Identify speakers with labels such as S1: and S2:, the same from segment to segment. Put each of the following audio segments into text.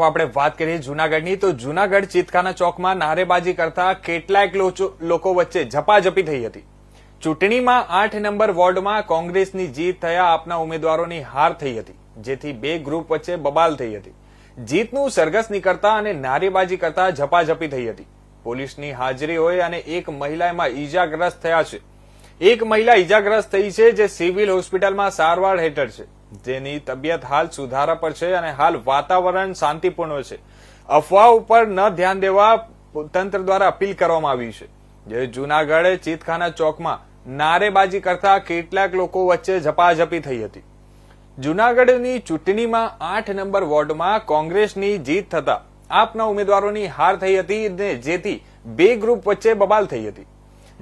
S1: આપણે વાત કરીએ જૂનાગઢની તો જૂનાગઢ ચીતખાના ચોકમાં નારેબાજી કરતા કેટલાક લોકો વચ્ચે ઝપાઝપી થઈ હતી। ચૂંટણીમાં 8 નંબર વોર્ડમાં કોંગ્રેસની જીત થયા આપના ઉમેદવારોની હાર થઈ હતી, જેથી બે ગ્રુપ વચ્ચે બબાલ થઈ હતી। જીતનું સરઘસ નીકળતા અને નારેબાજી કરતા ઝપાઝપી થઈ હતી। પોલીસની હાજરી હોય અને એક મહિલામાં ઈજાગ્રસ્ત થયા છે। એક મહિલા ઈજાગ્રસ્ત થઈ છે, જે સિવિલ હોસ્પિટલમાં સારવાર હેઠળ છે, જેની તબિયત હાલ સુધારા પર છે અને હાલ વાતાવરણ શાંતિપૂર્ણ છે। અફવાઓ ઉપર ન ધ્યાન દેવા તંત્ર દ્વારા અપીલ કરવામાં આવી છે। જે જૂનાગઢ ચીતખાના ચોકમાં નારેબાજી કરતા કેટલાક લોકો વચ્ચે ઝપાઝપી થઈ હતી। જૂનાગઢની ચૂંટણીમાં 8 નંબર વોર્ડમાં કોંગ્રેસની જીત થતા આપના ઉમેદવારોની હાર થઈ હતી, જેથી બે ગ્રુપ વચ્ચે બબાલ થઈ હતી।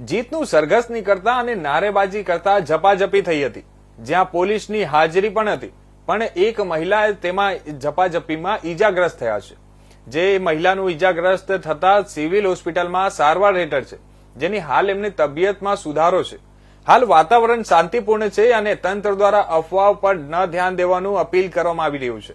S1: જીતનું સરઘસ નીકળતા અને નારેબાજી કરતા ઝપાઝપી થઈ હતી, જ્યાં પોલીસની હાજરી પણ હતી, પણ એક મહિલા તેમાં ઝપાઝપીમાં ઈજાગ્રસ્ત થયા છે। જે મહિલાનું ઈજાગ્રસ્ત થતા સિવિલ હોસ્પિટલમાં સારવાર હેઠળ છે, જેની હાલ એમની તબિયતમાં સુધારો છે। હાલ વાતાવરણ શાંતિપૂર્ણ છે અને તંત્ર દ્વારા અફવાઓ પર ન ધ્યાન દેવાનું અપીલ કરવામાં આવી રહ્યું છે।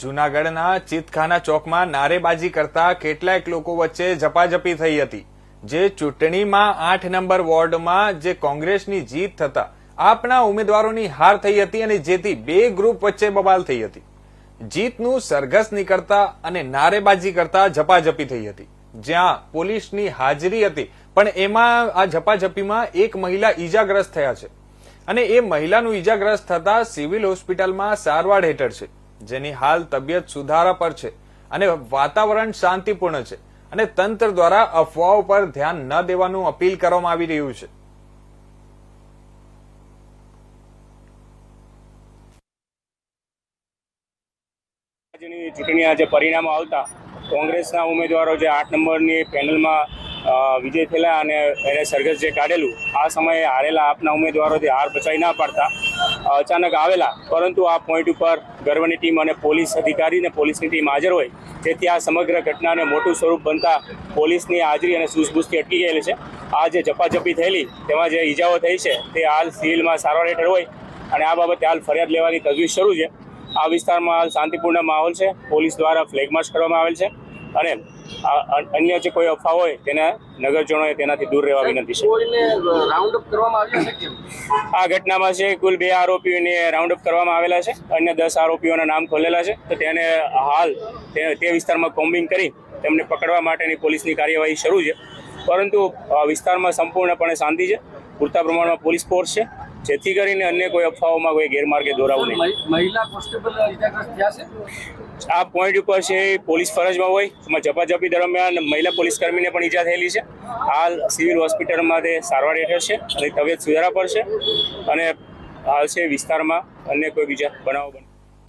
S1: જૂનાગઢના ચીતખાના ચોકમાં નારેબાજી કરતા કેટલાક લોકો વચ્ચે ઝપાઝપી થઈ હતી। જે ચૂંટણીમાં 8 નંબર વોર્ડમાં જે કોંગ્રેસની જીત થતા આપના ઉમેદવારોની હાર થઈ હતી અને જેથી બે ગ્રુપ વચ્ચે બબાલ થઈ હતી। જીતનું સરઘસ નીકળતા અને નારેબાજી કરતા ઝપાઝપી થઈ હતી, જ્યાં પોલીસની હાજરી હતી, પણ એમાં આ ઝપાઝપીમાં એક મહિલા ઈજાગ્રસ્ત થયા છે અને એ મહિલાનું ઈજાગ્રસ્ત થતા સિવિલ હોસ્પિટલમાં સારવાર હેઠળ છે, જેની હાલ તબિયત સુધારા પર છે અને વાતાવરણ શાંતિપૂર્ણ છે અને તંત્ર દ્વારા અફવાઓ પર ધ્યાન ન દેવાનું અપીલ કરવામાં આવી રહ્યું છે।
S2: ચૂંટણી આજે પરિણામો આવતા કોંગ્રેસના ઉમેદવારો જે 8 નંબરની પેનલમાં વિજય થયેલા અને એને સરઘસ જે કાઢેલું, આ સમયે હારેલા આપના ઉમેદવારોથી હાર બચાવી ના પાડતા અચાનક આવેલા, પરંતુ આ પોઈન્ટ ઉપર ગર્વની ટીમ અને પોલીસ અધિકારી અને પોલીસની ટીમ હાજર હોય, જેથી આ સમગ્ર ઘટનાને મોટું સ્વરૂપ બનતા પોલીસની હાજરી અને સૂઝબૂછથી અટકી ગયેલી છે। આ જે ઝપાઝપી થયેલી તેમાં જે ઈજાઓ થઈ છે તે હાલ સિવિલમાં સારવાર હેઠળ હોય અને આ બાબતે હાલ ફરિયાદ લેવાની તજવીજ શરૂ છે। આ વિસ્તારમાં હાલ શાંતિપૂર્ણ માહોલ છે। પોલીસ દ્વારા ફ્લેગ માર્ચ કરવામાં આવેલ છે અને અન્ય જે કોઈ અફવા હોય તેને નગરજનોએ તેનાથી દૂર રહેવા વિનંતી છે। આ ઘટનામાં છે કુલ 2 આરોપીઓને રાઉન્ડ અપ કરવામાં આવેલા છે, અન્ય 10 આરોપીઓના નામ ખોલેલા છે, તો તેને હાલ તે વિસ્તારમાં કોમ્બિંગ કરી તેમને પકડવા માટેની પોલીસની કાર્યવાહી શરૂ છે, પરંતુ વિસ્તારમાં સંપૂર્ણપણે શાંતિ છે, પૂરતા પ્રમાણમાં પોલીસ ફોર્સ છે, જેથી કરીને અન્ય કોઈ અફવાઓમાં કોઈ ગેરમાર્ગે દોરાવું નહીં।
S3: મહિલા કોન્સ્ટેબલ ઈજાગ્રસ્ત થયા છે।
S2: આ પોઈન્ટ ઉપર છે પોલીસ ફરજમાં હોય, એમાં ઝપાઝપી દરમિયાન મહિલા પોલીસ કર્મીને પણ ઈજા થયેલી છે। હાલ સિવિલ હોસ્પિટલમાં તે સારવાર હેઠળ છે અને તબિયત સુધારા પર છે અને હાલ છે વિસ્તારમાં અન્ય કોઈ બીજા બનાવો બને